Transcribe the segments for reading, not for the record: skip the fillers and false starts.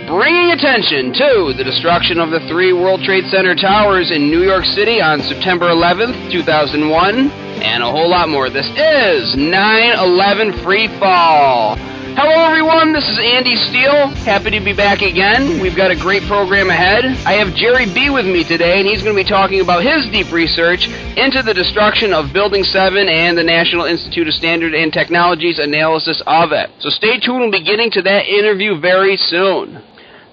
bringing attention to the destruction of the 3 World Trade Center towers in New York City on September 11th, 2001, and a whole lot more. This is 9/11 Free Fall. Hello everyone, this is Andy Steele. Happy to be back again. We've got a great program ahead. I have Gerry B with me today, and he's going to be talking about his deep research into the destruction of Building 7 and the National Institute of Standards and Technology's analysis of it. So stay tuned, we'll be getting to that interview very soon.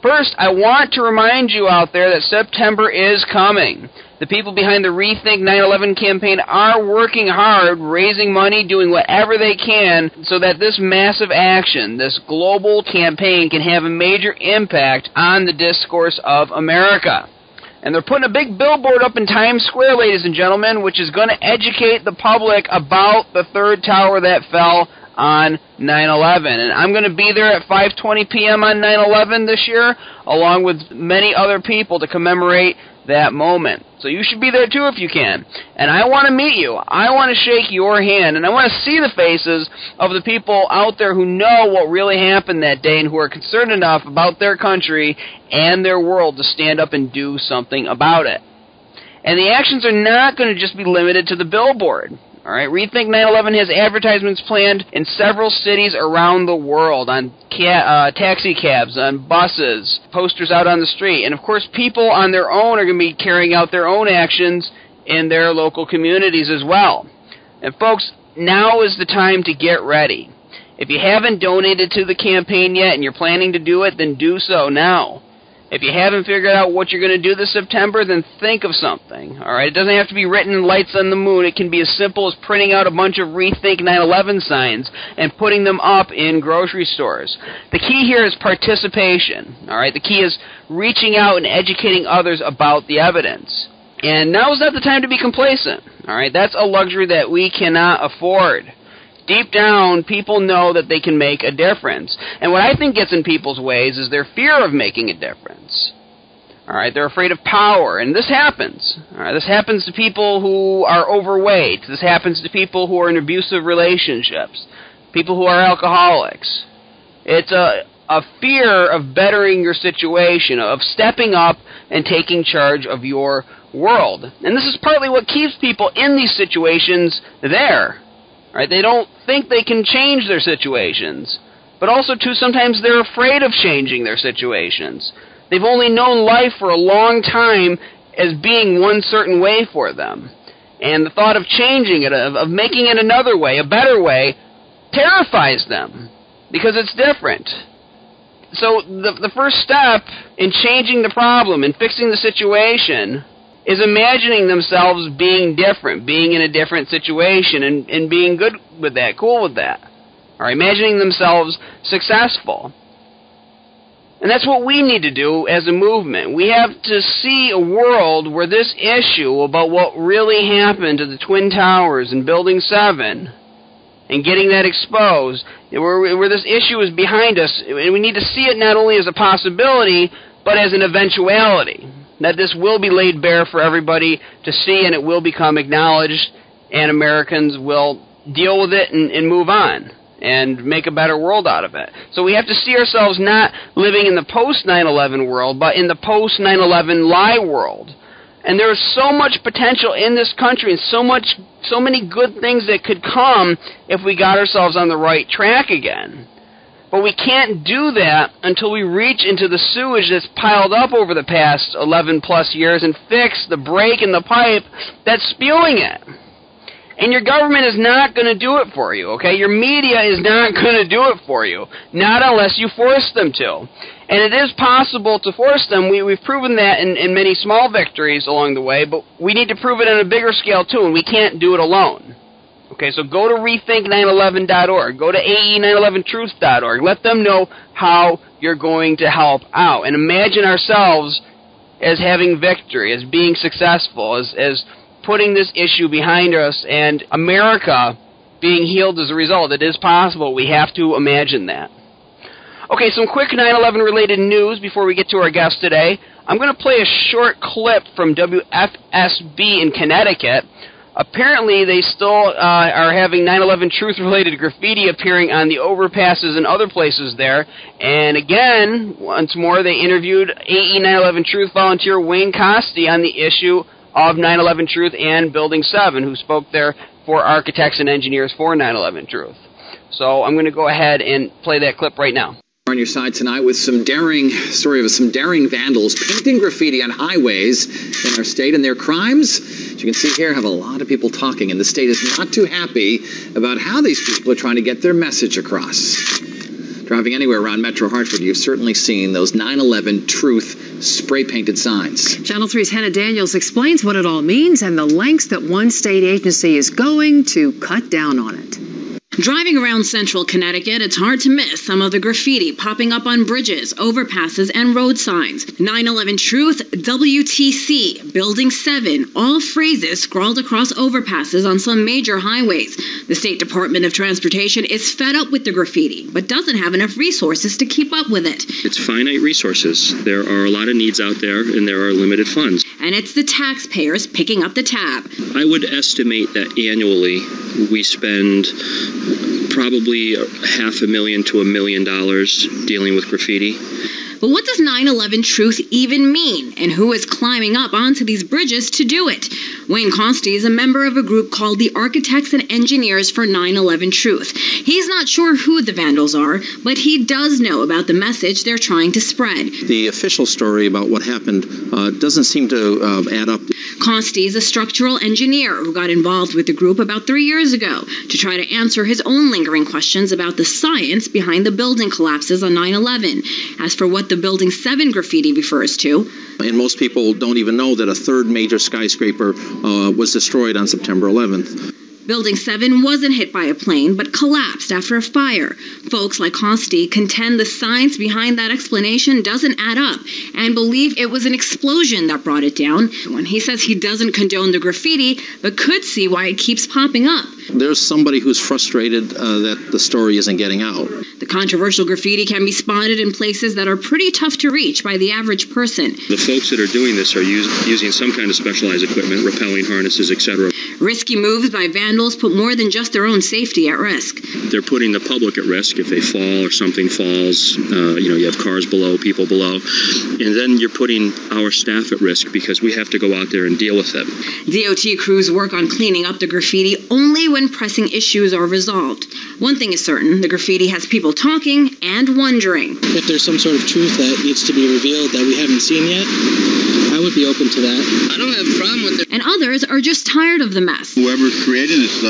First, I want to remind you out there that September is coming. The people behind the Rethink 9/11 campaign are working hard, raising money, doing whatever they can so that this massive action, this global campaign, can have a major impact on the discourse of America. And they're putting a big billboard up in Times Square, ladies and gentlemen, which is going to educate the public about the third tower that fell on 9/11. And I'm going to be there at 5:20 p.m. on 9/11 this year, along with many other people to commemorate that moment. So you should be there too if you can. And I want to meet you. I want to shake your hand, and I want to see the faces of the people out there who know what really happened that day and who are concerned enough about their country and their world to stand up and do something about it. And the actions are not going to just be limited to the billboard. All right, Rethink 9/11 has advertisements planned in several cities around the world, on taxi cabs, on buses, posters out on the street. And, of course, people on their own are going to be carrying out their own actions in their local communities as well. And, folks, now is the time to get ready. If you haven't donated to the campaign yet and you're planning to do it, then do so now. If you haven't figured out what you're going to do this September, then think of something. All right, it doesn't have to be written in lights on the moon. It can be as simple as printing out a bunch of Rethink 9/11 signs and putting them up in grocery stores. The key here is participation. All right, the key is reaching out and educating others about the evidence. And now is not the time to be complacent. All right, that's a luxury that we cannot afford. Deep down, people know that they can make a difference. And what I think gets in people's ways is their fear of making a difference. All right, they're afraid of power, and this happens. All right, this happens to people who are overweight. This happens to people who are in abusive relationships, people who are alcoholics. It's a fear of bettering your situation, of stepping up and taking charge of your world. And this is partly what keeps people in these situations there. Right? They don't think they can change their situations. But also, too, sometimes they're afraid of changing their situations. They've only known life for a long time as being one certain way for them. And the thought of changing it, of making it another way, a better way, terrifies them because it's different. So the first step in changing the problem and fixing the situation is imagining themselves being different, being in a different situation, and being good with that, cool with that. All right, imagining themselves successful. And that's what we need to do as a movement. We have to see a world where this issue about what really happened to the Twin Towers and Building 7 and getting that exposed, where this issue is behind us, and we need to see it not only as a possibility, but as an eventuality. That this will be laid bare for everybody to see, and it will become acknowledged, and Americans will deal with it and move on and make a better world out of it. So we have to see ourselves not living in the post-9/11 world, but in the post-9/11 lie world. And there is so much potential in this country and so many good things that could come if we got ourselves on the right track again. But we can't do that until we reach into the sewage that's piled up over the past 11-plus years and fix the break in the pipe that's spewing it. And your government is not going to do it for you, okay? Your media is not going to do it for you, not unless you force them to. And it is possible to force them. We've proven that in many small victories along the way, but we need to prove it on a bigger scale, too, and we can't do it alone. Okay, so go to rethink911.org. Go to ae911truth.org. Let them know how you're going to help out. And imagine ourselves as having victory, as being successful, as putting this issue behind us, and America being healed as a result. It is possible. We have to imagine that. Okay, some quick 9/11 related news before we get to our guest today. I'm going to play a short clip from WFSB in Connecticut. Apparently, they still are having 9/11 truth-related graffiti appearing on the overpasses and other places there. And again, once more, they interviewed AE 9/11 Truth volunteer Wayne Costi on the issue of 9/11 Truth and Building 7, who spoke there for architects and engineers for 9/11 Truth. So I'm going to go ahead and play that clip right now. On your side tonight with some daring vandals painting graffiti on highways in our state, and their crimes, as you can see here, have a lot of people talking, and the state is not too happy about how these people are trying to get their message across. Driving anywhere around Metro Hartford, you've certainly seen those 9/11 Truth spray-painted signs. Channel 3's Hannah Daniels explains what it all means and the lengths that one state agency is going to cut down on it. Driving around central Connecticut, it's hard to miss some of the graffiti popping up on bridges, overpasses, and road signs. 9/11 Truth, WTC, Building 7, all phrases scrawled across overpasses on some major highways. The State Department of Transportation is fed up with the graffiti, but doesn't have enough resources to keep up with it. It's finite resources. There are a lot of needs out there, and there are limited funds. And it's the taxpayers picking up the tab. I would estimate that annually we spend probably $500,000 to $1 million dealing with graffiti. But what does 9/11 Truth even mean, and who is climbing up onto these bridges to do it? Wayne Costi is a member of a group called the Architects and Engineers for 9/11 Truth. He's not sure who the vandals are, but he does know about the message they're trying to spread. The official story about what happened doesn't seem to add up. Costi is a structural engineer who got involved with the group about 3 years ago to try to answer his own lingering questions about the science behind the building collapses on 9/11. As for what the Building 7 graffiti refers to, And most people don't even know that a third major skyscraper was destroyed on September 11th. Building 7 wasn't hit by a plane, but collapsed after a fire. Folks like Costi contend the science behind that explanation doesn't add up and believe it was an explosion that brought it down. When he says he doesn't condone the graffiti, but could see why it keeps popping up. There's somebody who's frustrated that the story isn't getting out. The controversial graffiti can be spotted in places that are pretty tough to reach by the average person. The folks that are doing this are using some kind of specialized equipment, rappelling harnesses, etc. Risky moves by vandals put more than just their own safety at risk. They're putting the public at risk if they fall or something falls. You have cars below, people below. And then you're putting our staff at risk because we have to go out there and deal with it. DOT crews work on cleaning up the graffiti only when pressing issues are resolved. One thing is certain, the graffiti has people talking and wondering. If there's some sort of truth that needs to be revealed that we haven't seen yet, I would be open to that. I don't have a problem with it. And others are just tired of the mess. Whoever created this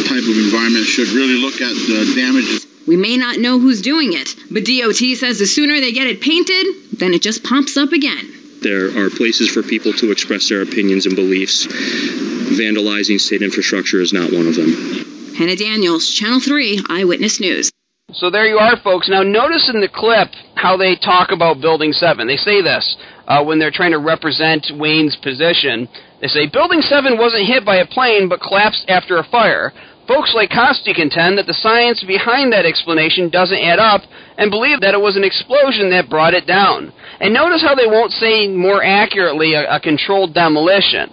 type of environment should really look at the damages. We may not know who's doing it, but DOT says the sooner they get it painted, then it just pops up again. There are places for people to express their opinions and beliefs. Vandalizing state infrastructure is not one of them. Hannah Daniels, Channel 3 Eyewitness News. So there you are, folks. Now notice in the clip how they talk about Building 7. They say this when they're trying to represent Wayne's position. They say, Building 7 wasn't hit by a plane but collapsed after a fire. Folks like Costi contend that the science behind that explanation doesn't add up and believe that it was an explosion that brought it down. And notice how they won't say more accurately a controlled demolition.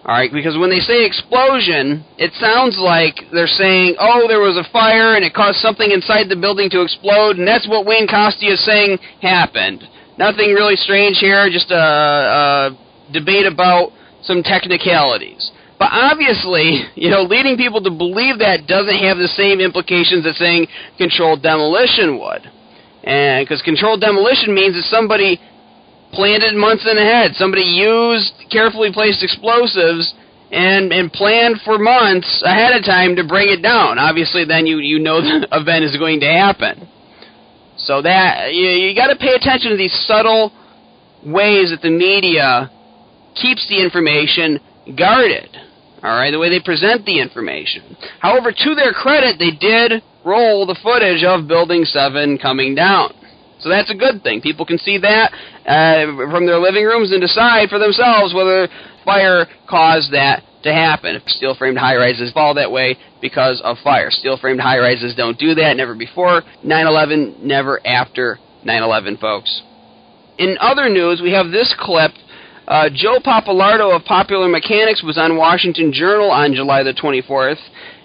All right, because when they say explosion, it sounds like they're saying, oh, there was a fire and it caused something inside the building to explode, and that's what Wayne Costi is saying happened. Nothing really strange here, just a debate about some technicalities. But obviously, leading people to believe that doesn't have the same implications that saying controlled demolition would. And because controlled demolition means that somebody planned it months in ahead. Somebody used carefully placed explosives and planned for months ahead of time to bring it down. Obviously, then you know the event is going to happen. So that you got to pay attention to these subtle ways that the media keeps the information guarded. All right, the way they present the information. However, to their credit, they did roll the footage of Building 7 coming down. So that's a good thing. People can see that from their living rooms and decide for themselves whether fire caused that to happen. If steel-framed high-rises fall that way because of fire. Steel-framed high-rises don't do that, never before 9/11, never after 9/11, folks. In other news, we have this clip Joe Papalardo of Popular Mechanics was on Washington Journal on July the 24th,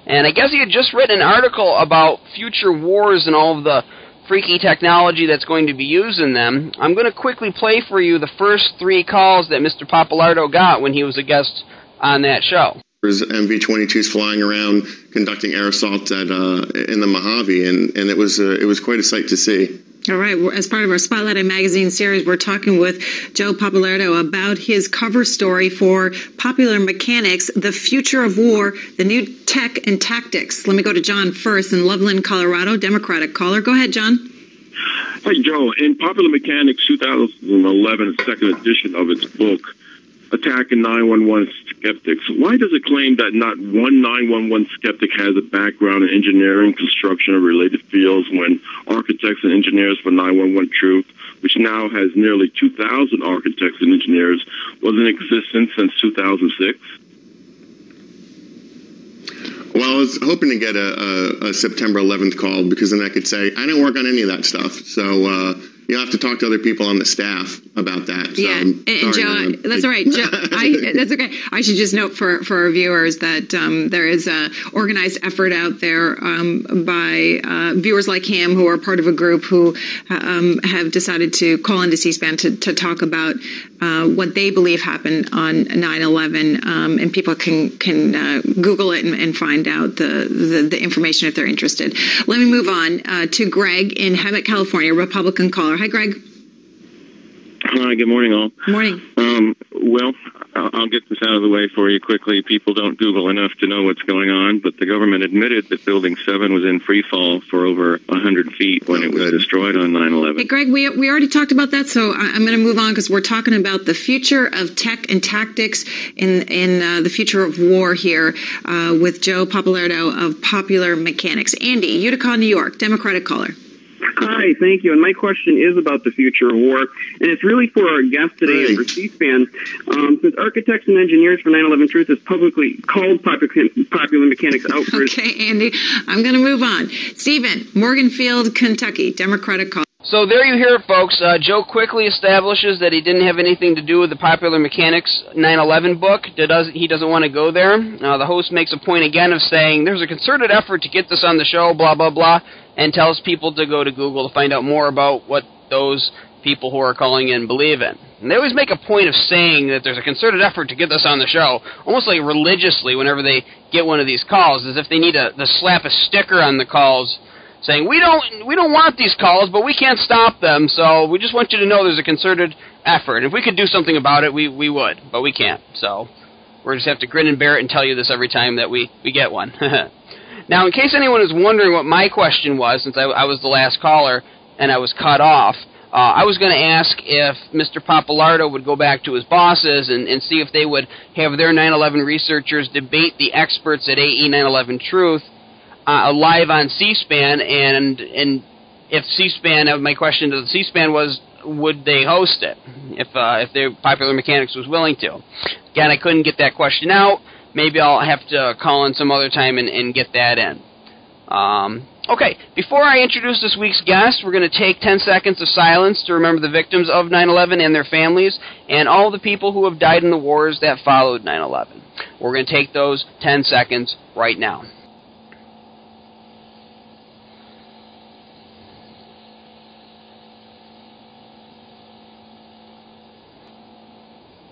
and I guess he had just written an article about future wars and all of the freaky technology that's going to be used in them. I'm going to quickly play for you the first 3 calls that Mr. Papalardo got when he was a guest on that show. There's MV-22s flying around conducting air assaults in the Mojave, and it was quite a sight to see. All right, as part of our Spotlight Magazine series, we're talking with Joe Papalardo about his cover story for Popular Mechanics, The Future of War, the New Tech and Tactics. Let me go to John first in Loveland, Colorado, Democratic caller. Go ahead, John. Hi, Joe. In Popular Mechanics 2011 second edition of its book, Attacking 911 Skeptics, why does it claim that not one 911 skeptic has a background in engineering, construction, or related fields when Architects and Engineers for 911 Truth, which now has nearly 2,000 architects and engineers, was in existence since 2006? Well, I was hoping to get a September 11th call, because then I could say, I didn't work on any of that stuff. So you'll have to talk to other people on the staff about that. So yeah, and Joe, that's all right. Joe, that's okay. I should just note for our viewers that there is a organized effort out there by viewers like him who are part of a group who have decided to call into C-SPAN to talk about what they believe happened on 9/11, and people can Google it and find out the information if they're interested. Let me move on to Greg in Hemet, California, Republican caller. Hi, Greg. Hi, good morning, all. Morning. Well, I'll get this out of the way for you quickly. People don't Google enough to know what's going on, but the government admitted that Building 7 was in free fall for over 100 feet when it was destroyed on 9/11. Hey, Greg, we already talked about that, so I'm going to move on because we're talking about the future of tech and tactics in the future of war here with Joe Papalardo of Popular Mechanics. Andy, Utica, New York, Democratic caller. Hi, thank you. And my question is about the future of war, and it's really for our guest today and for C-SPAN. Since Architects and Engineers for 9/11 Truth has publicly called Popular Mechanics out for Okay, Andy, I'm going to move on. Stephen, Morganfield, Kentucky, Democratic call. So there you hear it, folks. Joe quickly establishes that he didn't have anything to do with the Popular Mechanics 9/11 book. He doesn't want to go there. The host makes a point again of saying there's a concerted effort to get this on the show, blah, blah, blah, and tells people to go to Google to find out more about what those people who are calling in believe in. And they always make a point of saying that there's a concerted effort to get this on the show, almost like religiously whenever they get one of these calls, as if they need to slap a sticker on the calls saying, we don't want these calls, but we can't stop them, so we just want you to know there's a concerted effort. If we could do something about it, we would, but we can't. So we're just have to grin and bear it and tell you this every time that we get one. Now, in case anyone is wondering what my question was, since I was the last caller and I was cut off, I was going to ask if Mr. Papalardo would go back to his bosses and see if they would have their 9/11 researchers debate the experts at AE 9/11 Truth live on C-SPAN, and if C-SPAN, my question to the C-SPAN was, would they host it if their Popular Mechanics was willing to? Again, I couldn't get that question out. Maybe I'll have to call in some other time and get that in. Okay, before I introduce this week's guest, we're going to take 10 seconds of silence to remember the victims of 9/11 and their families and all the people who have died in the wars that followed 9/11. We're going to take those 10 seconds right now.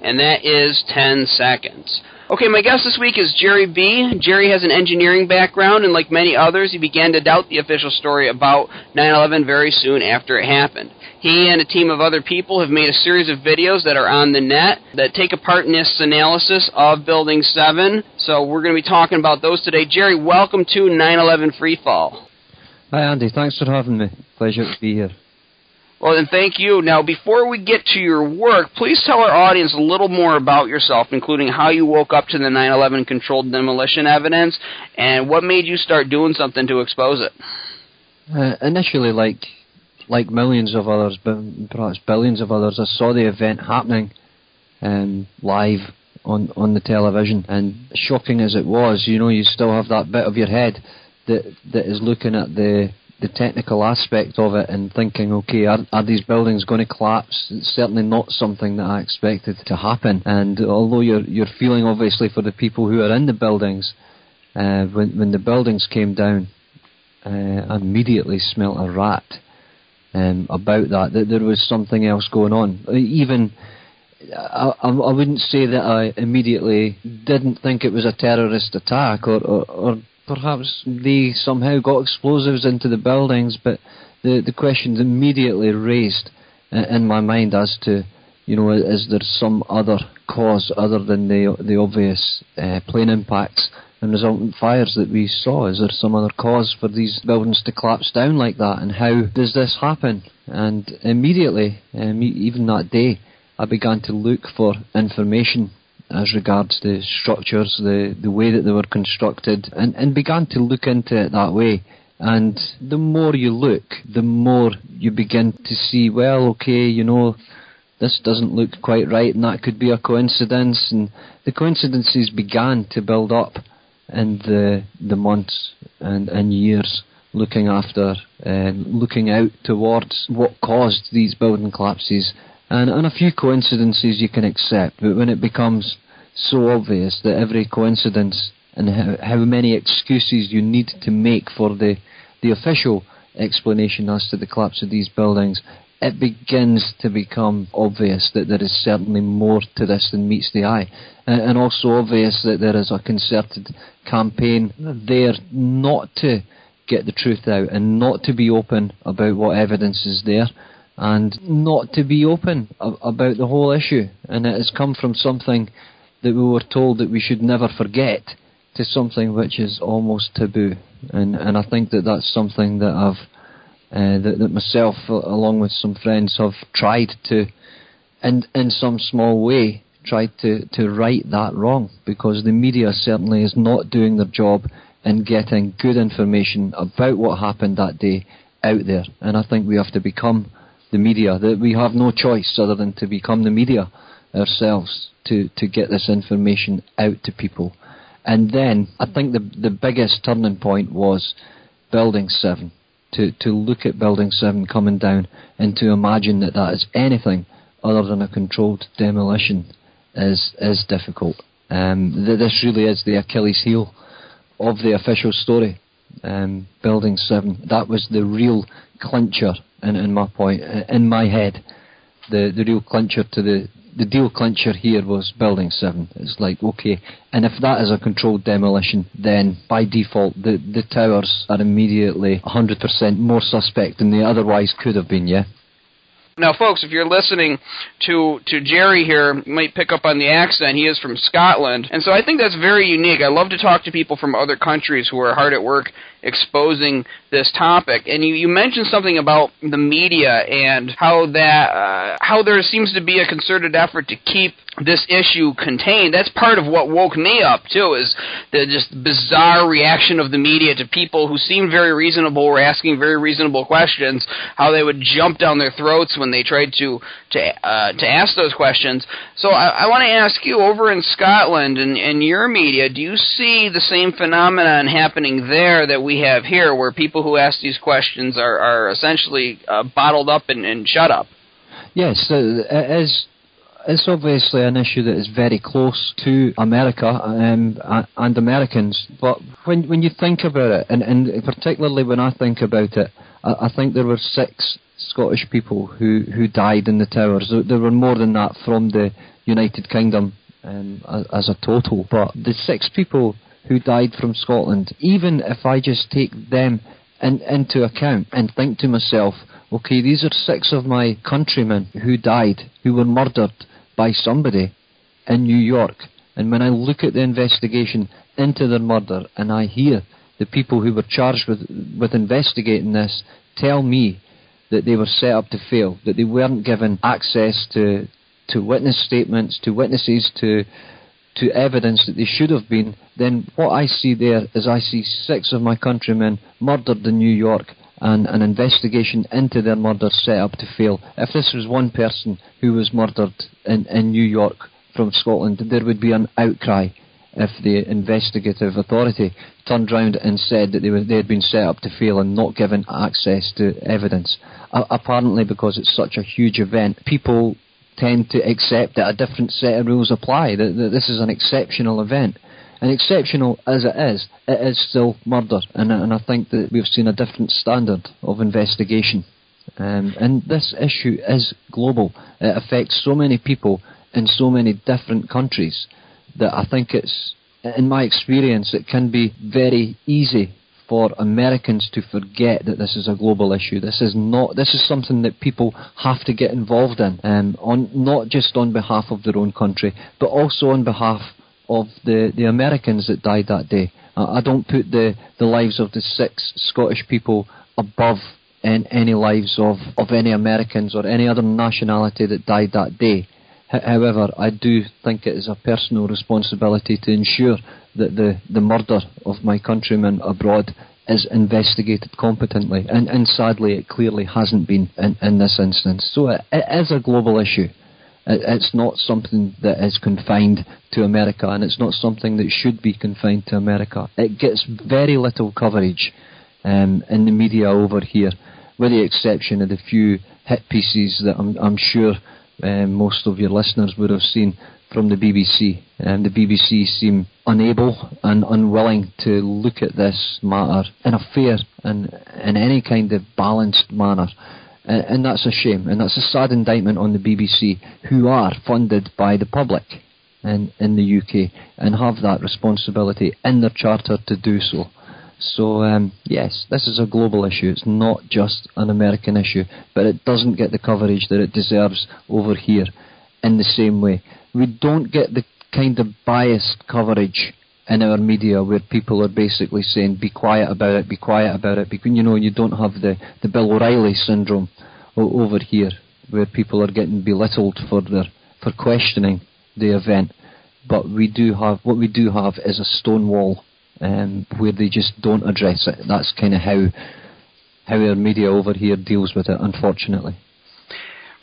And that is 10 seconds. Okay, my guest this week is Gerry B. Gerry has an engineering background, and like many others, he began to doubt the official story about 9/11 very soon after it happened. He and a team of other people have made a series of videos that are on the net that take apart NIST's analysis of Building 7. So we're going to be talking about those today. Gerry, welcome to 9/11 Freefall. Hi, Andy. Thanks for having me. Pleasure to be here. Well, then thank you. Now, before we get to your work, please tell our audience a little more about yourself, including how you woke up to the 9/11 controlled demolition evidence and what made you start doing something to expose it. Initially, like millions of others, perhaps billions of others, I saw the event happening live on the television, and shocking as it was, you know, you still have that bit of your head that is looking at the the technical aspect of it and thinking, okay, are these buildings going to collapse? It's certainly not something that I expected to happen. And although you're feeling obviously for the people who are in the buildings, when the buildings came down, I immediately smelt a rat about that there was something else going on. Even I wouldn't say that I immediately didn't think it was a terrorist attack, or perhaps they somehow got explosives into the buildings, but the questions immediately raised in my mind as to, is there some other cause other than the obvious plane impacts and resultant fires that we saw? Is there some other cause for these buildings to collapse down like that, and how does this happen? And immediately, even that day, I began to look for information as regards the structures, the way that they were constructed, and began to look into it that way. And the more you look, the more you begin to see, well, okay, this doesn't look quite right, and that could be a coincidence. And the coincidences began to build up in the months and years looking after, looking out towards what caused these building collapses. And a few coincidences you can accept, but when it becomes so obvious that every coincidence and how many excuses you need to make for the official explanation as to the collapse of these buildings, it begins to become obvious that there is certainly more to this than meets the eye. And also obvious that there is a concerted campaign there not to get the truth out and not to be open about what evidence is there, and not to be open about the whole issue. And it has come from something that we were told that we should never forget to something which is almost taboo. And I think that that's something that that myself, along with some friends, have tried to, in some small way, tried to right that wrong, because the media certainly is not doing their job in getting good information about what happened that day out there. And I think we have to become the media, that we have no choice other than to become the media ourselves to get this information out to people. And then I think the biggest turning point was Building 7. To look at Building 7 coming down and to imagine that is anything other than a controlled demolition is difficult. This really is the Achilles heel of the official story. Building 7, that was the real clincher in my point, in my head. The real clincher to the deal clincher here was Building 7. It's like, okay, and if that is a controlled demolition, then by default the towers are immediately 100% more suspect than they otherwise could have been, yeah? Now, folks, if you're listening to Gerry here, you might pick up on the accent. He is from Scotland, and so I think that's very unique. I love to talk to people from other countries who are hard at work exposing this topic. And you mentioned something about the media and how there seems to be a concerted effort to keep this issue contained. That's part of what woke me up, too, is the just bizarre reaction of the media to people who seemed very reasonable, were asking very reasonable questions, how they would jump down their throats when they tried to ask those questions. So I want to ask you, over in Scotland and your media, do you see the same phenomenon happening there that we have here, where people who ask these questions are essentially bottled up and shut up? Yes, it's obviously an issue that is very close to America and Americans. But when you think about it, and particularly when I think about it, I think there were 6 Scottish people who died in the towers. There were more than that from the United Kingdom as a total. But the 6 people who died from Scotland, even if I just take them into account and think to myself, okay, these are 6 of my countrymen who died, who were murdered by somebody in New York. And when I look at the investigation into their murder, and I hear the people who were charged with investigating this tell me that they were set up to fail, that they weren't given access to witness statements, to witnesses, to evidence that they should have been, then what I see there is I see 6 of my countrymen murdered in New York, and an investigation into their murder set up to fail. If this was one person who was murdered in New York from Scotland, there would be an outcry if the investigative authority turned round and said that they had been set up to fail and not given access to evidence. Apparently, because it's such a huge event, people tend to accept that a different set of rules apply, that this is an exceptional event. And exceptional as it is still murder. And I think that we've seen a different standard of investigation. And this issue is global. It affects so many people in so many different countries that I think it's, in my experience, it can be very easy for Americans to forget that this is a global issue. This is something that people have to get involved in, not just on behalf of their own country, but also on behalf of the Americans that died that day. I don't put the lives of the 6 Scottish people above any lives of any Americans or any other nationality that died that day. However, I do think it is a personal responsibility to ensure that the murder of my countrymen abroad is investigated competently, and sadly it clearly hasn't been in this instance. So it is a global issue. It's not something that is confined to America, and it's not something that should be confined to America. It gets very little coverage in the media over here, with the exception of the few hit pieces that I'm sure most of your listeners would have seen from the BBC. The BBC seem unable and unwilling to look at this matter in a fair and in any kind of balanced manner. And that's a shame, and that's a sad indictment on the BBC, who are funded by the public in the UK and have that responsibility in their charter to do so. So, yes, this is a global issue. It's not just an American issue, but it doesn't get the coverage that it deserves over here in the same way. We don't get the kind of biased coverage in our media where people are basically saying, be quiet about it, be quiet about it. Because, you don't have the Bill O'Reilly syndrome over here, where people are getting belittled for questioning the event. But what we do have is a stone wall where they just don't address it. That's kind of how our media over here deals with it, unfortunately.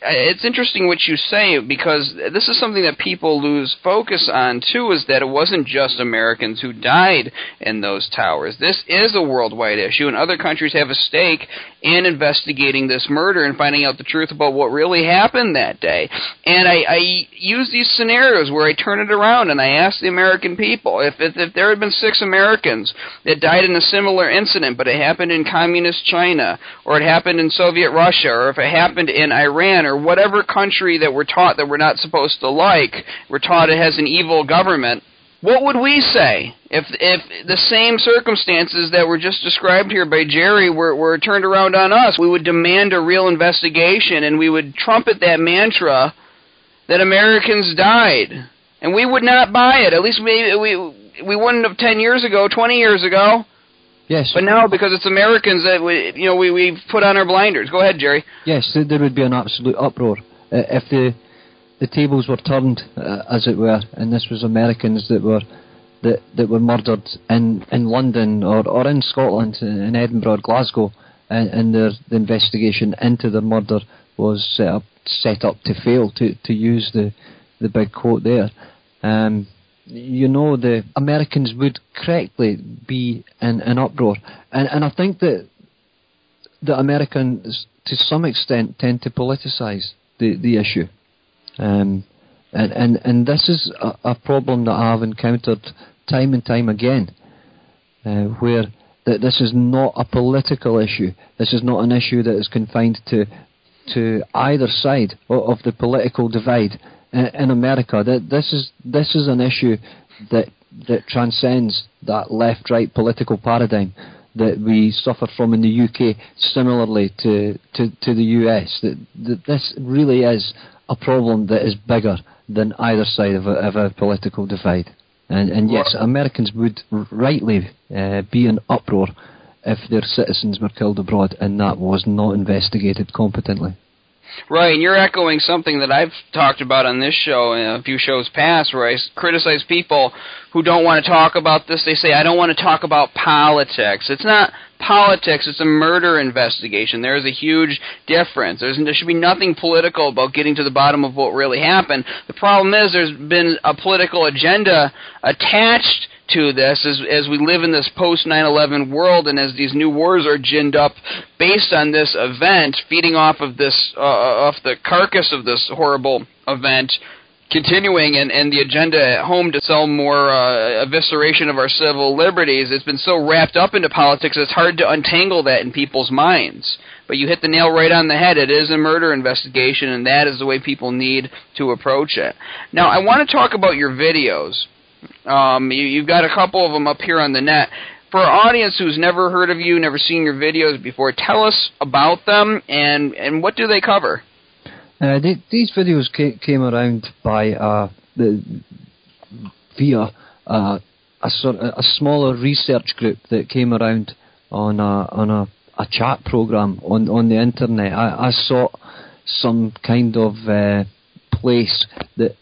It's interesting what you say, because this is something that people lose focus on, too, is that it wasn't just Americans who died in those towers. This is a worldwide issue, and other countries have a stake in investigating this murder and finding out the truth about what really happened that day. And I use these scenarios where I turn it around and I ask the American people, if there had been 6 Americans that died in a similar incident, but it happened in communist China, or it happened in Soviet Russia, or if it happened in Iran, or whatever country that we're taught that we're not supposed to like, we're taught it has an evil government, what would we say if the same circumstances that were just described here by Gerry were turned around on us? We would demand a real investigation, and we would trumpet that mantra that Americans died. And we would not buy it. At least we wouldn't have 10 years ago, 20 years ago. Yes. But now, because it's Americans, that we've put on our blinders. Go ahead, Gerry. Yes, there would be an absolute uproar if the tables were turned, as it were, and this was Americans that were murdered in London or in Scotland, in Edinburgh, Glasgow, and the investigation into the murder was set up to fail, to use the big quote there. The Americans would correctly be in uproar. And I think that the Americans, to some extent, tend to politicize the issue. And this is a problem that I have encountered time and time again, where this is not a political issue. This is not an issue that is confined to either side of the political divide. In America, this is an issue that transcends that left-right political paradigm that we suffer from in the UK, similarly to the US. That this really is a problem that is bigger than either side of a political divide. And yes, Americans would rightly be in uproar if their citizens were killed abroad and that was not investigated competently. Right, and you're echoing something that I've talked about on this show and a few shows past, where I criticize people who don't want to talk about this. They say, I don't want to talk about politics. It's not politics, it's a murder investigation. There is a huge difference. There should be nothing political about getting to the bottom of what really happened. The problem is there's been a political agenda attached to this as we live in this post-9/11 world, and as these new wars are ginned up based on this event, feeding off of this, off the carcass of this horrible event, continuing, and the agenda at home to sell more evisceration of our civil liberties. It's been so wrapped up into politics, it's hard to untangle that in people's minds. But you hit the nail right on the head. It is a murder investigation, and that is the way people need to approach it. Now, I want to talk about your videos. You've got a couple of them up here on the net. For our audience who's never heard of you, never seen your videos before, tell us about them, and what do they cover? These videos came around by via a smaller research group that came around on a chat program on the internet. I saw some kind of place that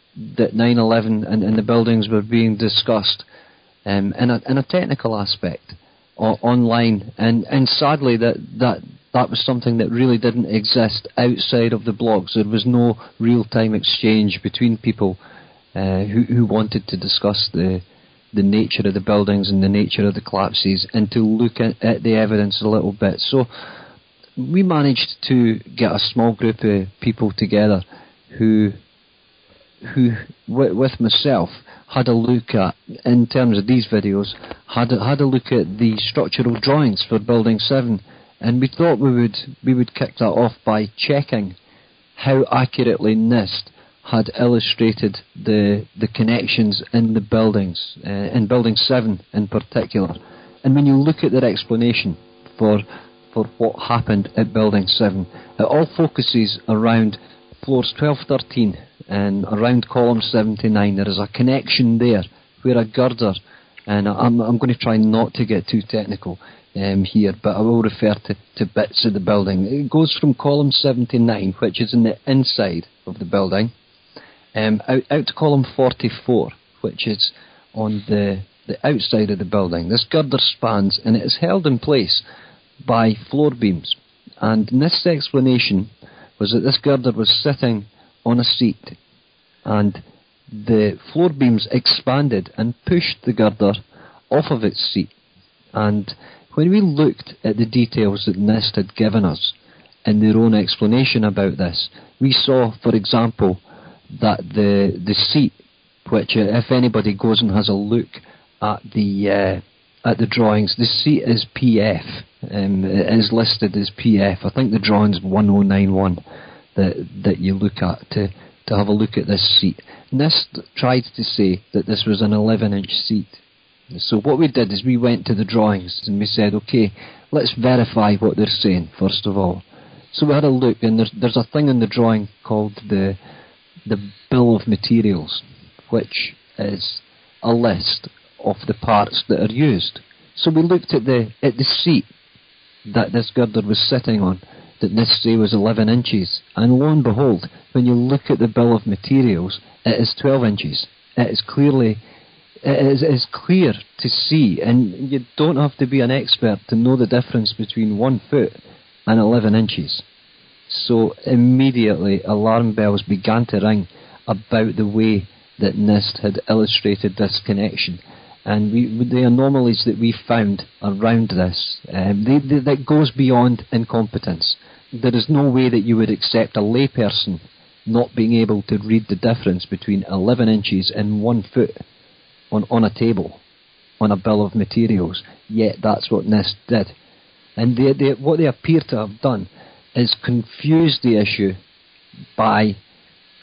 9/11 and the buildings were being discussed in a technical aspect online, and sadly that was something that really didn't exist outside of the blogs. There was no real-time exchange between people who wanted to discuss the nature of the buildings and the nature of the collapses, and to look at the evidence a little bit. So we managed to get a small group of people together who with myself had a look at, in terms of these videos, had a look at the structural drawings for Building 7, and we thought we would kick that off by checking how accurately NIST had illustrated the connections in the buildings, in Building 7 in particular. And when you look at their explanation for what happened at Building 7, it all focuses around floors 12, 13, and around column 79. There is a connection there where a girder, and I'm going to try not to get too technical here, but I will refer to bits of the building. It goes from column 79, which is in the inside of the building, out to column 44, which is on the outside of the building. This girder spans, and it is held in place by floor beams. And NIST's explanation was that this girder was sitting on a seat, and the floor beams expanded and pushed the girder off of its seat. And when we looked at the details that NIST had given us in their own explanation about this, we saw, for example, that the seat, which if anybody goes and has a look at the drawings, the seat is PF. It is listed as PF. I think the drawing's 1091 that you look at to have a look at this seat. NIST tried to say that this was an 11-inch seat. So what we did is we went to the drawings and we said, okay, let's verify what they're saying first of all. So we had a look, and there's a thing in the drawing called the bill of materials, which is a list of the parts that are used. So we looked at the seat that this girder was sitting on, that NIST say was 11 inches, and lo and behold, when you look at the bill of materials, it is 12 inches. It is clear to see, and you don't have to be an expert to know the difference between 1 foot and 11 inches. So immediately alarm bells began to ring about the way that NIST had illustrated this connection. And the anomalies that we found around this, that goes beyond incompetence. There is no way that you would accept a layperson not being able to read the difference between 11 inches and 1 foot on a table, on a bill of materials. Yet that's what NIST did. And what they appear to have done is confuse the issue by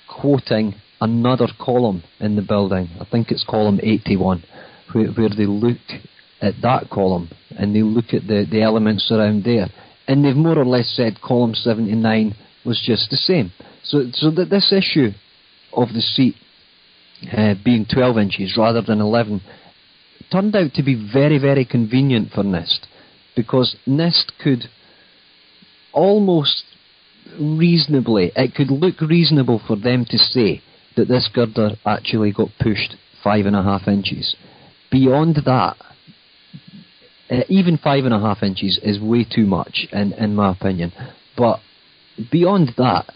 quoting another column in the building. I think it's column 81. Where they look at that column and they look at the elements around there, and they've more or less said column 79 was just the same. So that this issue of the seat being 12 inches rather than 11 turned out to be very, very convenient for NIST, because NIST could almost reasonably, it could look reasonable for them to say that this girder actually got pushed 5.5 inches. Beyond that, even 5.5 inches is way too much, in my opinion. But beyond that,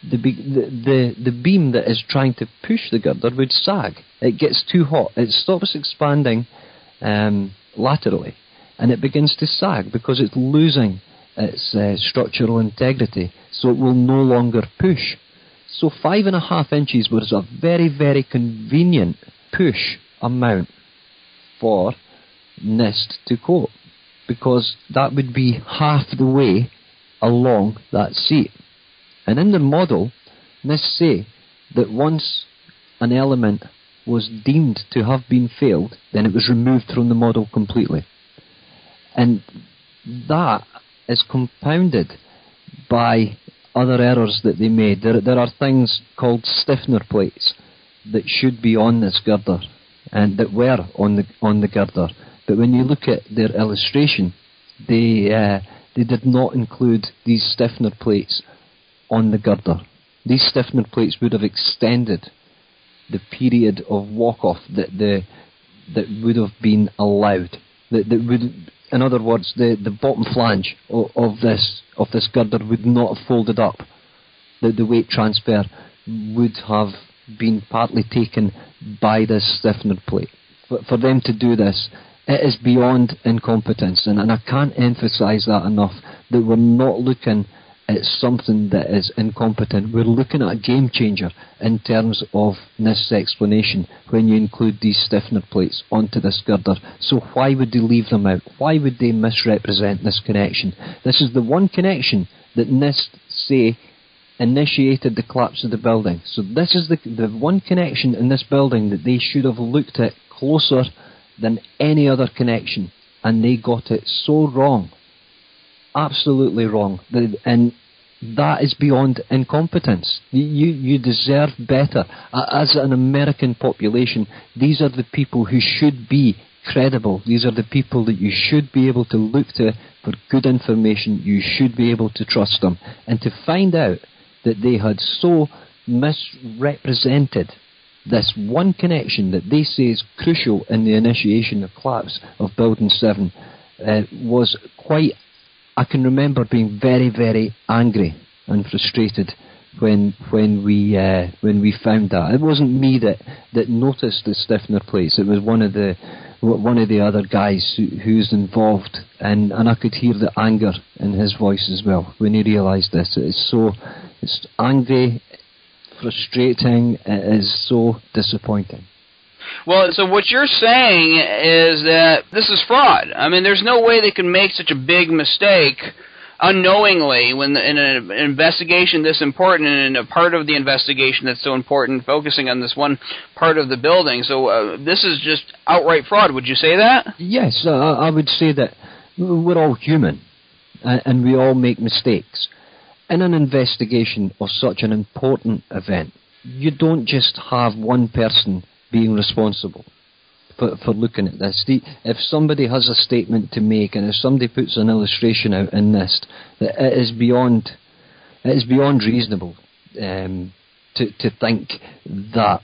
the beam that is trying to push the girder would sag. It gets too hot. It stops expanding laterally, and it begins to sag because it's losing its structural integrity, so it will no longer push. So 5.5 inches was a very, very convenient push amount for NIST to quote, because that would be half the way along that seat. And in the model, NIST say that once an element was deemed to have been failed, then it was removed from the model completely. And that is compounded by other errors that they made. There are things called stiffener plates that should be on this girder, and that were on the girder. But when you look at their illustration, they did not include these stiffener plates on the girder. These stiffener plates would have extended the period of walk-off that would have been allowed. That would, in other words, the bottom flange of this girder would not have folded up. The weight transfer would have been partly taken by this stiffener plate. For them to do this, it is beyond incompetence, and I can't emphasise that enough, that we're not looking at something that is incompetent. We're looking at a game changer in terms of NIST's explanation when you include these stiffener plates onto this girder. So why would they leave them out? Why would they misrepresent this connection? This is the one connection that NIST say initiated the collapse of the building. So this is the one connection in this building that they should have looked at closer than any other connection, and they got it so wrong. Absolutely wrong. And that is beyond incompetence. You deserve better. As an American population, these are the people who should be credible. These are the people that you should be able to look to for good information. You should be able to trust them. And to find out that they had so misrepresented this one connection that they say is crucial in the initiation of collapse of Building 7 was quite... I can remember being very, very angry and frustrated when we found that. It wasn't me that noticed the stiffener plates. It was one of the other guys who's involved, and I could hear the anger in his voice as well when he realised this. It's angry, frustrating. It is so disappointing. Well, so what you're saying is that this is fraud. I mean, there's no way they can make such a big mistake unknowingly when in an investigation this important and a part of the investigation that's so important, focusing on this one part of the building. So this is just outright fraud. Would you say that? Yes, I would say that we're all human and we all make mistakes. In an investigation of such an important event, you don't just have one person being responsible for looking at this. If somebody has a statement to make, and if somebody puts an illustration out in NIST, that it is beyond reasonable to think that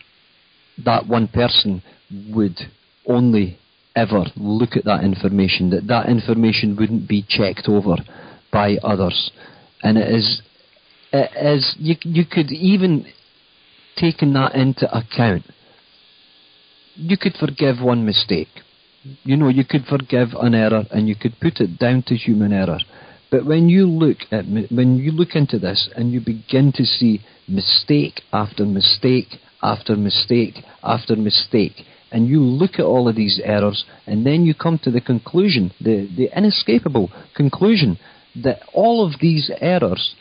one person would only ever look at that information, that information wouldn't be checked over by others. And it is you could even, taking that into account, you could forgive one mistake. You could forgive an error and you could put it down to human error. But when you look into this and you begin to see mistake after mistake after mistake after mistake, and you look at all of these errors, and then you come to the conclusion, the inescapable conclusion, that all of these errors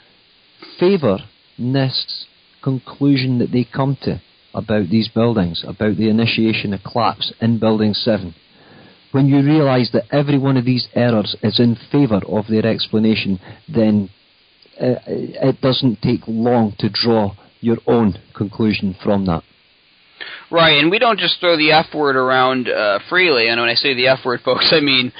favour NIST's conclusion that they come to about these buildings, about the initiation of collapse in Building 7. When you realise that every one of these errors is in favour of their explanation, then it doesn't take long to draw your own conclusion from that. Right, and we don't just throw the F word around freely, and when I say the F word, folks, I mean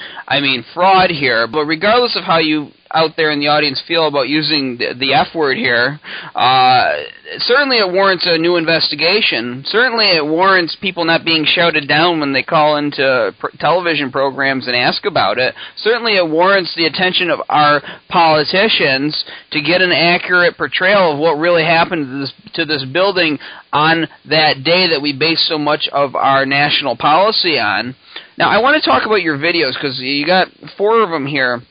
fraud here. But regardless of how you out there in the audience feel about using the F word here. Certainly it warrants a new investigation. Certainly it warrants people not being shouted down when they call into television programs and ask about it. Certainly it warrants the attention of our politicians to get an accurate portrayal of what really happened to this building on that day that we base so much of our national policy on. Now, I want to talk about your videos because you got 4 of them here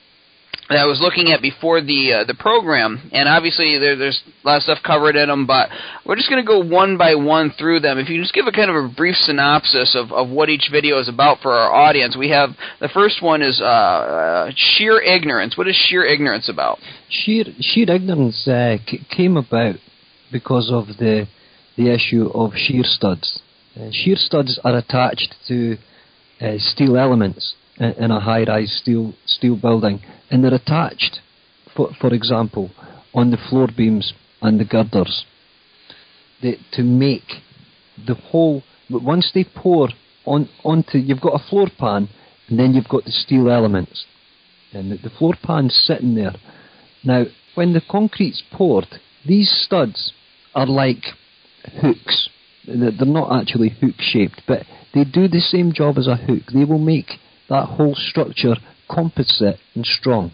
that I was looking at before the program, and obviously there's a lot of stuff covered in them, but we're just going to go one by one through them. If you just give a kind of a brief synopsis of what each video is about for our audience. We have, the first one is sheer ignorance. What is sheer ignorance about? Sheer ignorance came about because of the issue of shear studs. Shear studs are attached to steel elements in a high-rise steel building, and they're attached, for example, on the floor beams and the girders. To make the whole, once they pour onto, you've got a floor pan, and then you've got the steel elements, and the floor pan's sitting there. Now, when the concrete's poured, these studs are like hooks. They're not actually hook-shaped, but they do the same job as a hook. They will make that whole structure composite and strong.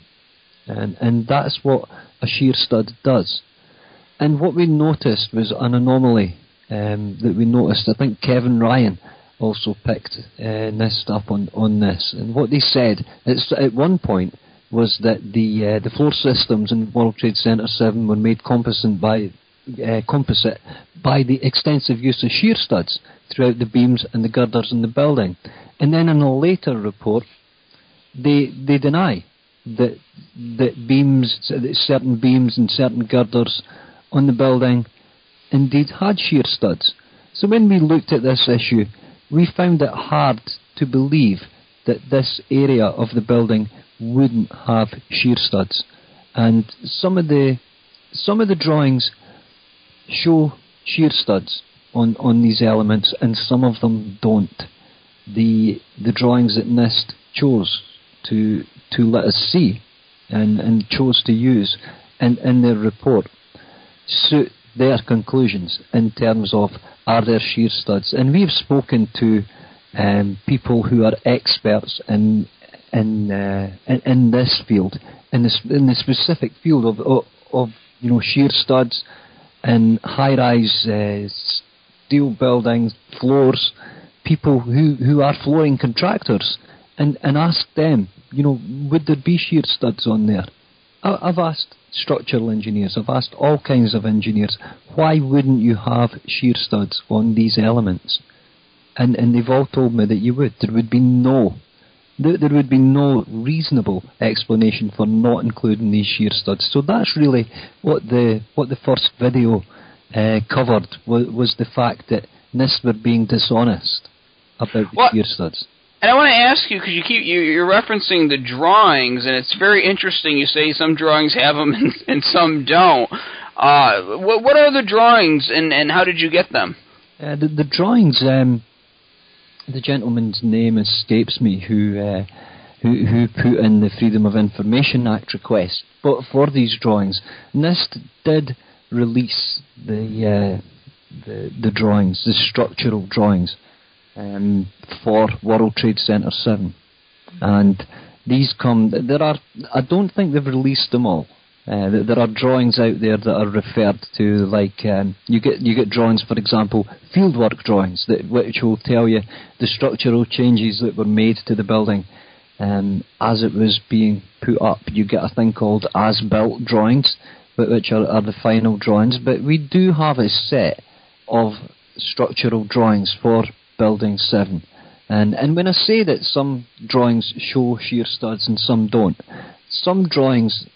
And that's what a shear stud does. And what we noticed was an anomaly that we noticed. I think Kevin Ryan also picked NIST up on this. And what they said at one point was that the floor systems in World Trade Center 7 were made composite by the extensive use of shear studs throughout the beams and the girders in the building. And then in a later report, they deny that certain beams and certain girders on the building indeed had shear studs. So when we looked at this issue, we found it hard to believe that this area of the building wouldn't have shear studs. And some of the drawings show shear studs on these elements, and some of them don't. The drawings that NIST chose to let us see and chose to use in their report suit their conclusions in terms of, are there shear studs? And we've spoken to people who are experts in this field, in the specific field of shear studs in high-rise steel buildings, floors, people who are flooring contractors, and ask them, would there be shear studs on there? I've asked structural engineers, I've asked all kinds of engineers, why wouldn't you have shear studs on these elements? And they've all told me that you would. There would be no reasonable explanation for not including these shear studs. So that's really what the first video covered, was the fact that NIST were being dishonest about the shear studs. And I want to ask you, because you're referencing the drawings, and it's very interesting. You say some drawings have them and some don't. What are the drawings, and how did you get them? The drawings, the gentleman's name escapes me who put in the Freedom of Information Act request. But for these drawings, NIST did release the drawings, the structural drawings, for World Trade Center 7, and these I don't think they've released them all. There are drawings out there that are referred to, like you get drawings, for example, fieldwork drawings, which will tell you the structural changes that were made to the building as it was being put up. You get a thing called as-built drawings, which are the final drawings. But we do have a set of structural drawings for Building 7. And when I say that some drawings show shear studs and some don't, some drawings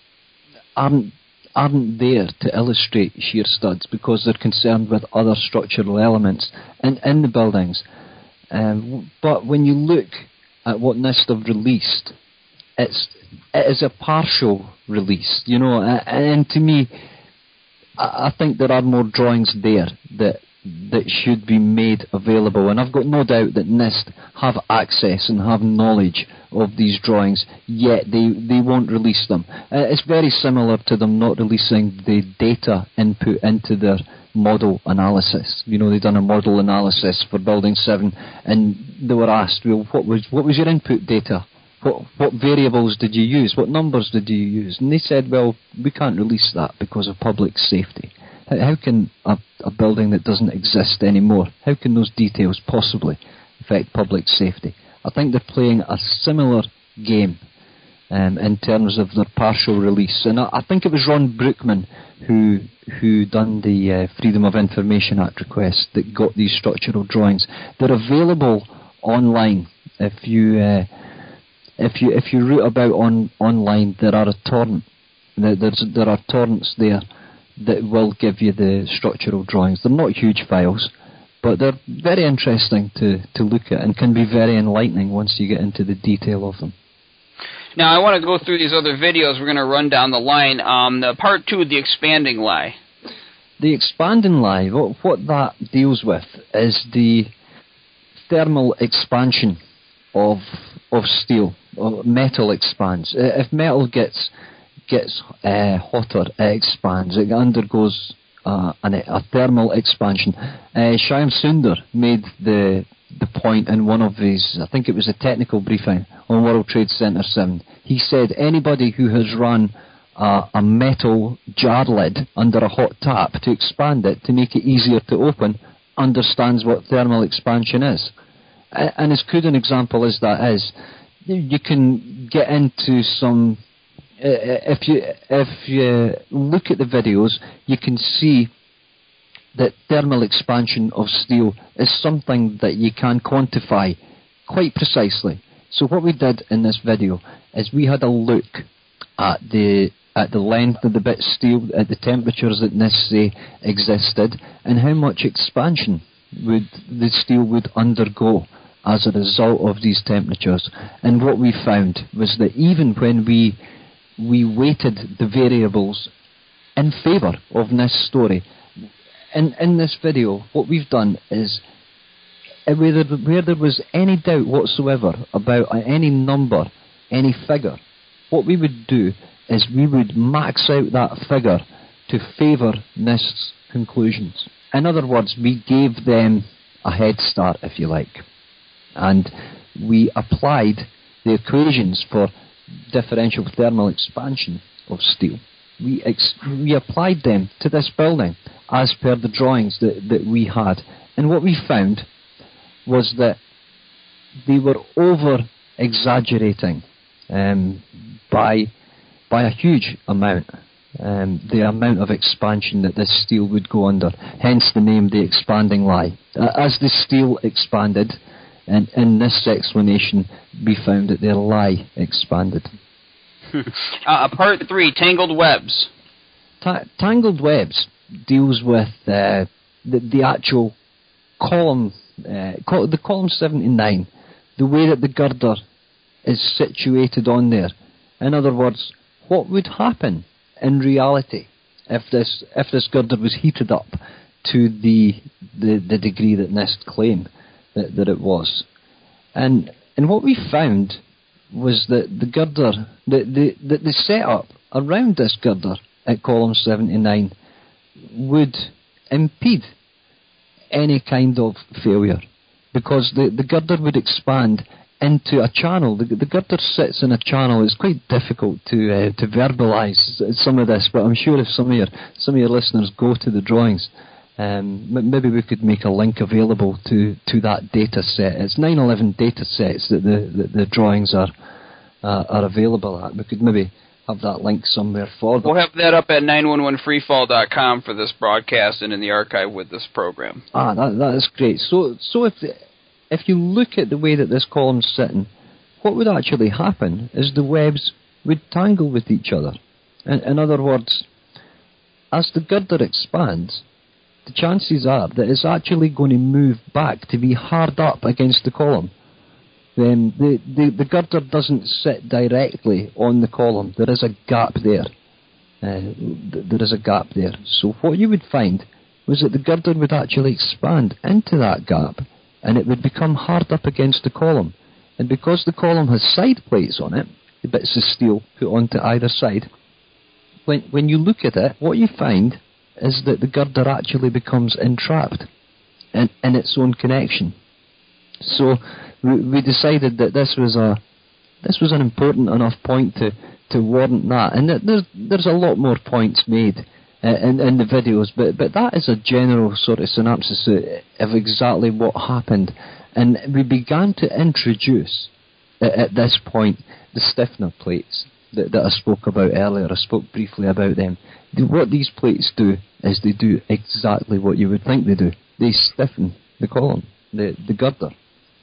aren't there to illustrate shear studs because they're concerned with other structural elements in the buildings. But when you look at what NIST have released, it is a partial release, and to me, I think there are more drawings there that that should be made available, and I've got no doubt that NIST have access and have knowledge of these drawings, yet they won't release them. It's very similar to them not releasing the data input into their model analysis. You know, they've done a model analysis for Building 7, and they were asked, well, what was your input data? What variables did you use? What numbers did you use? And they said, well, we can't release that because of public safety. How can a building that doesn't exist anymore, how can those details possibly affect public safety? I think they're playing a similar game in terms of their partial release. And I think it was Ron Brookman who done the Freedom of Information Act request that got these structural drawings. They're available online. If you root about online, there are a torrent. There are torrents there that will give you the structural drawings. They're not huge files, but they're very interesting to look at and can be very enlightening once you get into the detail of them. Now, I want to go through these other videos. We're going to run down the line. Part 2, the expanding lie. The expanding lie, what that deals with is the thermal expansion of steel. Or metal expands. If metal gets hotter, it expands. It undergoes a thermal expansion. Shyam Sundar made the point in one of his, I think it was a technical briefing on World Trade Center 7. He said anybody who has run a metal jar lid under a hot tap to expand it, to make it easier to open, understands what thermal expansion is. And as good an example as that is, you can get into some. If you look at the videos, you can see that thermal expansion of steel is something that you can quantify quite precisely. So what we did in this video is we had a look at the length of the bit of steel, at the temperatures that NIST say existed, and how much expansion the steel would undergo as a result of these temperatures. And what we found was that even when we weighted the variables in favour of NIST's story, in this video, what we've done is, where there was any doubt whatsoever about any number, any figure, what we would do is we would max out that figure to favour NIST's conclusions. In other words, we gave them a head start, if you like. And we applied the equations for differential thermal expansion of steel. We applied them to this building as per the drawings that we had. And what we found was that they were over-exaggerating by a huge amount. The amount of expansion that this steel would go under. Hence the name, the expanding lie. As the steel expanded, and in this explanation, we found that their lie expanded. Part 3, tangled webs. Tangled webs deals with the actual column, the column 79, the way that the girder is situated on there. In other words, what would happen in reality if this girder was heated up to the degree that NIST claimed that it was. And what we found was that the girder, the setup around this girder at column 79 would impede any kind of failure, because the girder would expand into a channel. The girder sits in a channel. It's quite difficult to verbalise some of this, but I'm sure if some of your listeners go to the drawings, maybe we could make a link available to that data set. It's 9/11 data sets that the drawings are available at. We could maybe have that link somewhere for them. We'll have that up at 911freefall.com for this broadcast and in the archive with this program. That is great. So if you look at the way that this column's sitting, what would actually happen is the webs would tangle with each other. In other words, as the girder expands, the chances are that it's actually going to move back to be hard up against the column. Then the girder doesn't sit directly on the column. There is a gap there. There is a gap there. So what you would find was that the girder would actually expand into that gap, and it would become hard up against the column. And because the column has side plates on it, the bits of steel put onto either side, when you look at it, what you find is that the girder actually becomes entrapped in its own connection. So we decided that this was an important enough point to warrant that. And there's a lot more points made in the videos, but that is a general sort of synopsis of exactly what happened. And we began to introduce, at this point, the stiffener plates that I spoke about earlier. I spoke briefly about them. What these plates do is they do exactly what you would think they do. They stiffen the column, the girder,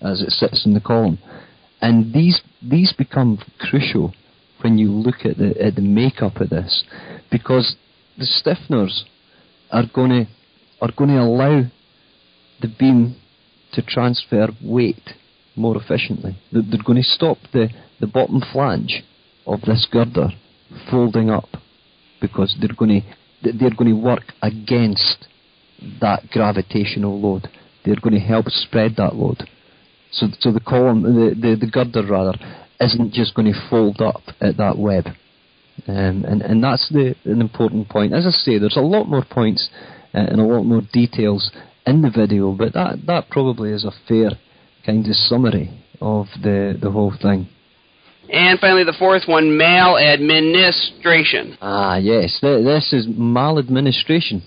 as it sits in the column. And these become crucial when you look at the makeup of this, because the stiffeners are going to allow the beam to transfer weight more efficiently. They're going to stop the bottom flange of this girder folding up, because they're going to work against that gravitational load. They're going to help spread that load. So the column, the girder rather, isn't just going to fold up at that web. And that's an important point. As I say, there's a lot more points and a lot more details in the video, but that probably is a fair kind of summary of the whole thing. And finally, the fourth one, MaladmiNISTration. Ah, yes, this is MaladmiNISTration.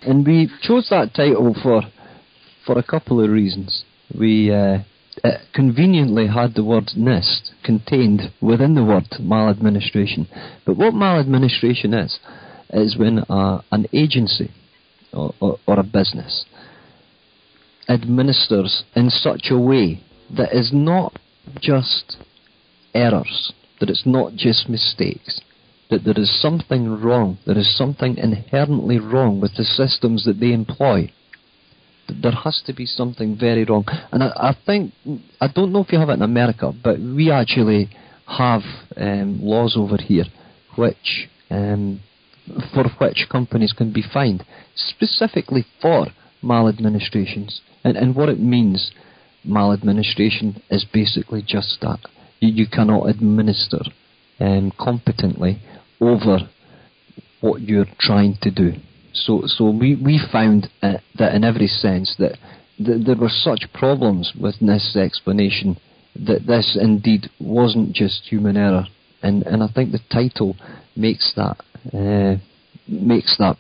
And we chose that title for a couple of reasons. We conveniently had the word NIST contained within the word maladministration. But what maladministration is when an agency or a business administers in such a way that is not just errors, that it's not just mistakes, that there is something wrong, there is something inherently wrong with the systems that they employ. There has to be something very wrong. And I think, I don't know if you have it in America, but we actually have laws over here which for which companies can be fined, specifically for maladministrations. And what it means, maladministration, is basically just that. You cannot administer competently over what you're trying to do. So we found that in every sense that there were such problems with NIST's explanation that this indeed wasn't just human error. And I think the title makes that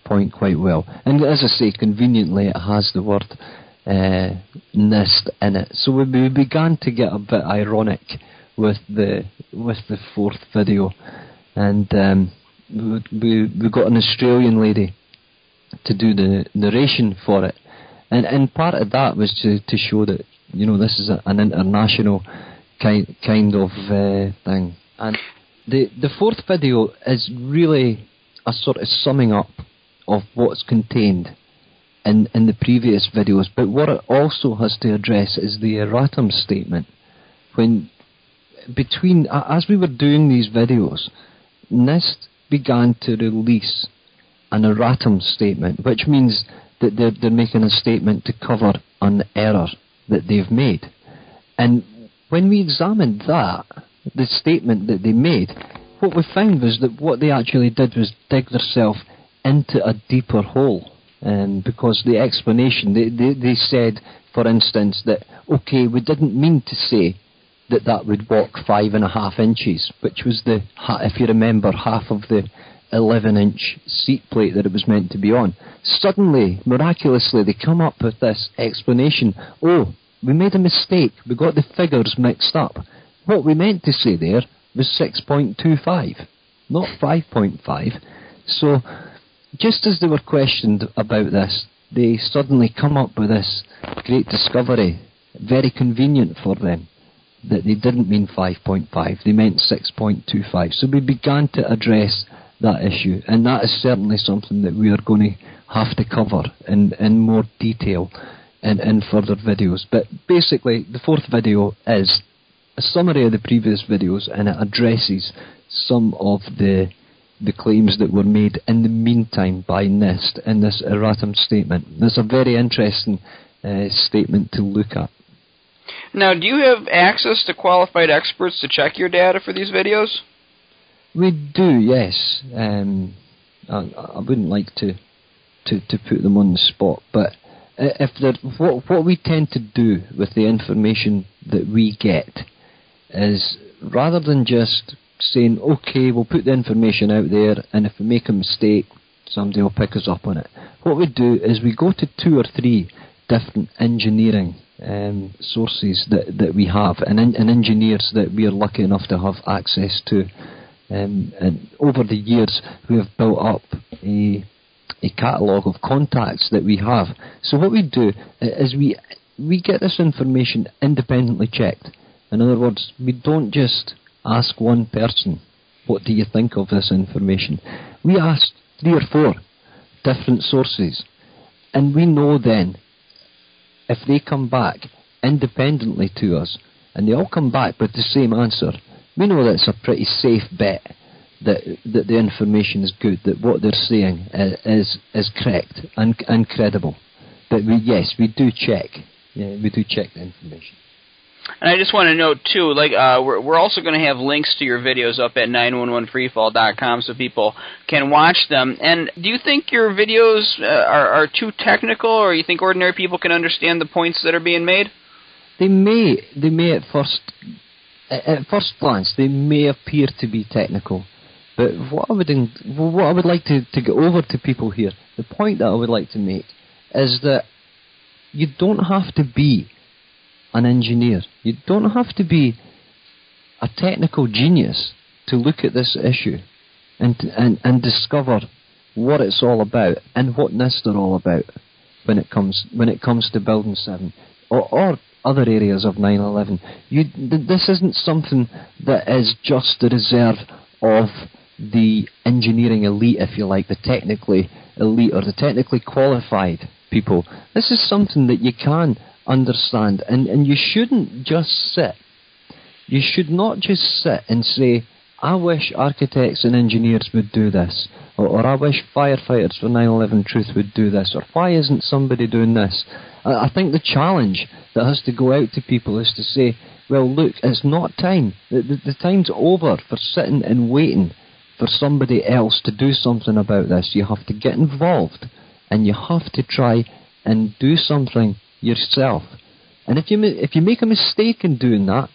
point quite well. And as I say, conveniently it has the word NIST in it. So we began to get a bit ironic with the fourth video, and we got an Australian lady to do the narration for it, and part of that was to show that, you know, this is an international kind of thing. And the fourth video is really a sort of summing up of what's contained in the previous videos, but what it also has to address is the erratum statement. As we were doing these videos, NIST began to release an erratum statement, which means that they're making a statement to cover an error that they've made. And when we examined that, the statement that they made, what we found was that what they actually did was dig themselves into a deeper hole. Because the explanation, they said, for instance, that, okay, we didn't mean to say that would walk 5.5 inches, which was if you remember, half of the 11-inch seat plate that it was meant to be on. Suddenly, miraculously, they come up with this explanation. Oh, we made a mistake. We got the figures mixed up. What we meant to say there was 6.25, not 5.5. So, just as they were questioned about this, they suddenly come up with this great discovery, very convenient for them, that they didn't mean 5.5, they meant 6.25. So we began to address that issue, and that is certainly something that we are going to have to cover in more detail in further videos. But basically, the fourth video is a summary of the previous videos, and it addresses some of the the claims that were made in the meantime by NIST in this erratum statement. It's a very interesting statement to look at. Now, do you have access to qualified experts to check your data for these videos? We do, yes. I wouldn't like to put them on the spot, but what we tend to do with the information that we get is, rather than just saying, okay, we'll put the information out there, and if we make a mistake, somebody will pick us up on it. What we do is we go to 2 or 3 different engineering sources that we have, and engineers that we are lucky enough to have access to. And over the years, we have built up a catalogue of contacts that we have. So what we do is we get this information independently checked. In other words, we don't just ask one person, what do you think of this information? We ask 3 or 4 different sources, and we know then, if they come back independently to us, and they all come back with the same answer, we know that it's a pretty safe bet that the information is good, that what they're saying is correct and credible. But we do check. Yeah, we do check the information. And I just want to note, too, like we're also going to have links to your videos up at 911freefall.com so people can watch them. And do you think your videos are too technical, or you think ordinary people can understand the points that are being made? They may at first glance, they may appear to be technical. But what I would like to get over to people here, the point that I would like to make, is that you don't have to be an engineer. You don't have to be a technical genius to look at this issue and discover what it's all about and what NIST are all about when it comes to Building 7 or other areas of 9/11. This isn't something that is just the reserve of the engineering elite, if you like, the technically elite or the technically qualified people. This is something that you can understand, and you shouldn't just sit. You should not just sit and say, I wish architects and engineers would do this, or I wish firefighters for 9/11 Truth would do this, or why isn't somebody doing this? I think the challenge that has to go out to people is to say, well, look, it's not time. The time's over for sitting and waiting for somebody else to do something about this. You have to get involved, and you have to try and do something yourself. And if you make a mistake in doing that,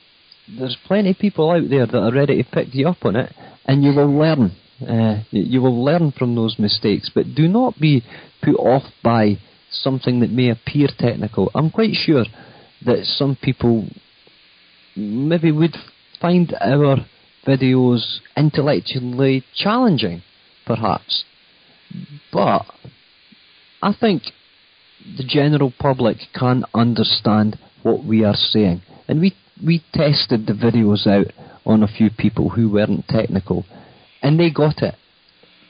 there's plenty of people out there that are ready to pick you up on it, and you will learn. You will learn from those mistakes, but do not be put off by something that may appear technical. I'm quite sure that some people maybe would find our videos intellectually challenging, perhaps. But I think the general public can understand what we are saying. And we tested the videos out on a few people who weren't technical, and they got it.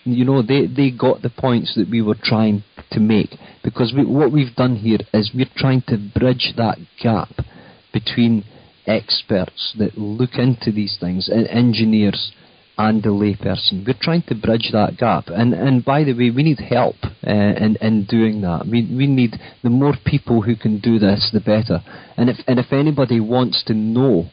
You know, they got the points that we were trying to make, because what we've done here is we're trying to bridge that gap between experts that look into these things, and engineers and the layperson. We're trying to bridge that gap, and by the way, we need help in doing that. We need, the more people who can do this, the better. And if anybody wants to know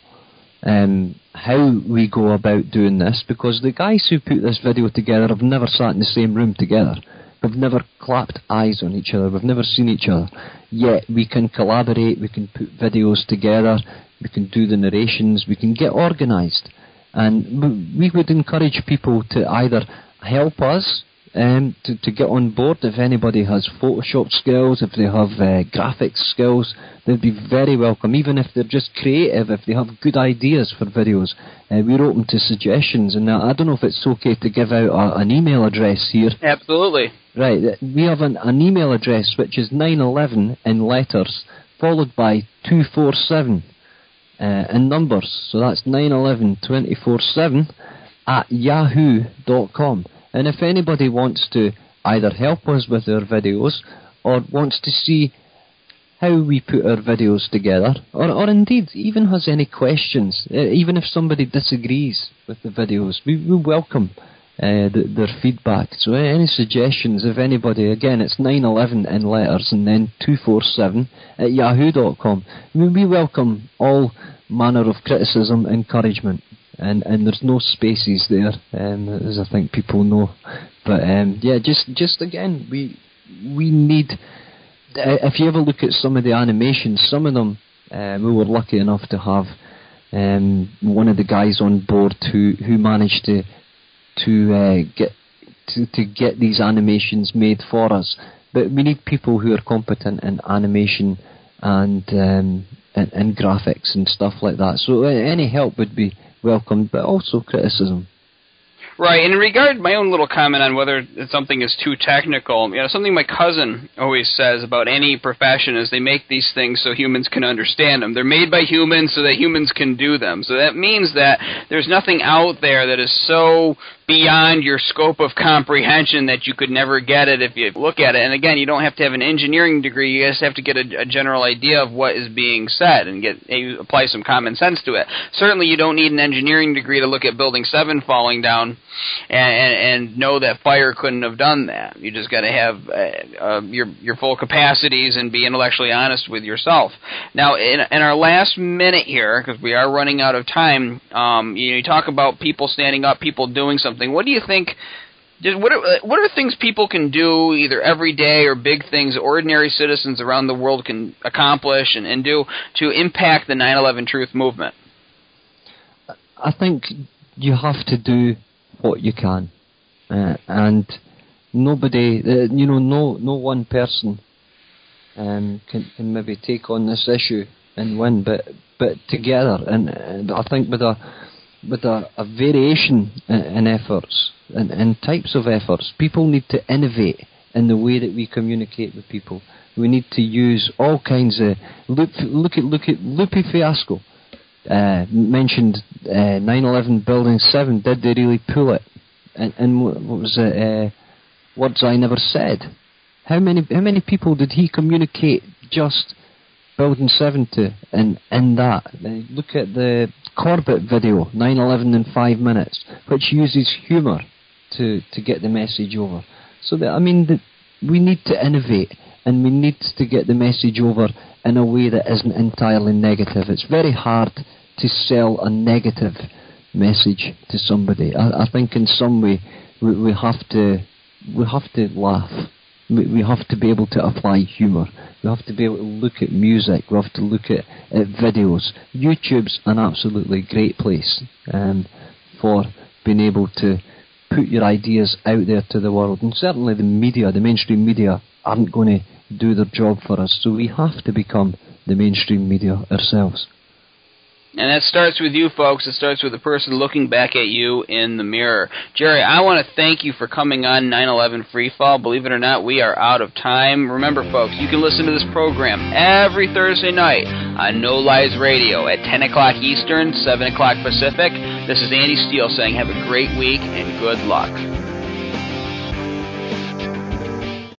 how we go about doing this, because the guys who put this video together have never sat in the same room together. We've never clapped eyes on each other. We've never seen each other. Yet we can collaborate, we can put videos together, we can do the narrations, we can get organised. And we would encourage people to either help us to get on board. If anybody has Photoshop skills, if they have graphics skills, they'd be very welcome. Even if they're just creative, if they have good ideas for videos, we're open to suggestions. And I don't know if it's okay to give out an email address here. Absolutely. Right, we have an email address which is 911 in letters, followed by 247 in numbers. So that's 911-24/7 at yahoo.com. And if anybody wants to either help us with our videos, or wants to see how we put our videos together, or indeed even has any questions, even if somebody disagrees with the videos, we welcome their feedback. So any suggestions, if anybody, again, it's 911 in letters and then 247@yahoo.com. We welcome all manner of criticism, encouragement, and there's no spaces there, as I think people know. But just again, we need. If you ever look at some of the animations, some of them we were lucky enough to have one of the guys on board who managed to get these animations made for us. But we need people who are competent in animation and graphics and stuff like that. So any help would be welcomed, but also criticism. Right, and in regard, my own little comment on whether something is too technical, something my cousin always says about any profession is they make these things so humans can understand them. They're made by humans so that humans can do them. So that means that there's nothing out there that is so beyond your scope of comprehension that you could never get it if you look at it. And again, you don't have to have an engineering degree. You just have to get a general idea of what is being said and apply some common sense to it. Certainly, you don't need an engineering degree to look at Building 7 falling down and know that fire couldn't have done that. You just got to have your full capacities and be intellectually honest with yourself. Now, in our last minute here, because we are running out of time, you talk about people standing up, people doing something. What do you think? What are things people can do, either every day or big things ordinary citizens around the world can accomplish and do to impact the 9/11 Truth movement? I think you have to do what you can, and nobody, no one person can maybe take on this issue and win, but together, and I think with a variation in efforts and types of efforts. People need to innovate in the way that we communicate with people. We need to use all kinds of look at Lupe Fiasco mentioned 9/11 Building 7. Did they really pull it? And what was it? Words I Never Said. How many people did he communicate just Building 7 to in that? Look at the Corbett video, 9/11 in 5 minutes, which uses humour to get the message over. So we need to innovate, and we need to get the message over in a way that isn't entirely negative. It's very hard to sell a negative message to somebody. I think in some way we have to laugh. We have to be able to apply humour. We have to be able to look at music. We have to look at videos. YouTube's an absolutely great place for being able to put your ideas out there to the world. And certainly the media, the mainstream media, aren't going to do their job for us. So we have to become the mainstream media ourselves. And that starts with you, folks. It starts with the person looking back at you in the mirror. Gerry, I want to thank you for coming on 9/11 Freefall. Believe it or not, we are out of time. Remember, folks, you can listen to this program every Thursday night on No Lies Radio at 10 o'clock Eastern, 7 o'clock Pacific. This is Andy Steele saying have a great week and good luck.